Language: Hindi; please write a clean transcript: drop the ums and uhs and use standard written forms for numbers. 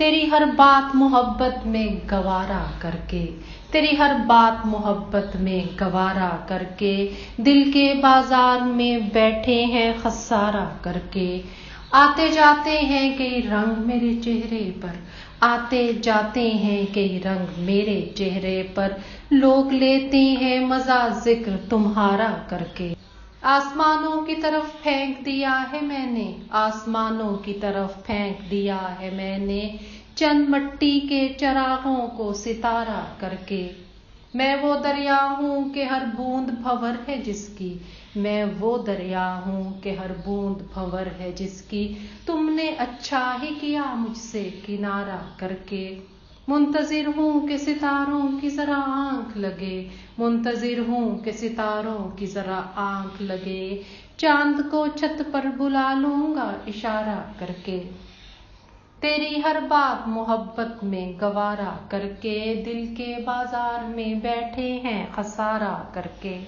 तेरी हर बात मोहब्बत में गवारा करके, तेरी हर बात मोहब्बत में गवारा करके, दिल के बाजार में बैठे हैं खसारा करके। आते जाते हैं कई रंग मेरे चेहरे पर, आते जाते हैं कई रंग मेरे चेहरे पर, लोग लेते हैं मजा जिक्र तुम्हारा करके। आसमानों की तरफ फेंक दिया है मैंने, आसमानों की तरफ फेंक दिया है मैंने, चंद मट्टी के चरागों को सितारा करके। मैं वो दरिया हूँ कि हर बूंद भंवर है जिसकी, मैं वो दरिया हूँ कि हर बूंद भंवर है जिसकी, तुमने अच्छा ही किया मुझसे किनारा करके। मुंतजिर हूँ कि सितारों की जरा आंख लगे, मुंतजिर हूँ कि सितारों की जरा आंख लगे, चांद को छत पर बुला लूंगा इशारा करके। तेरी हर बात मोहब्बत में गवारा करके, दिल के बाजार में बैठे हैं खसारा करके।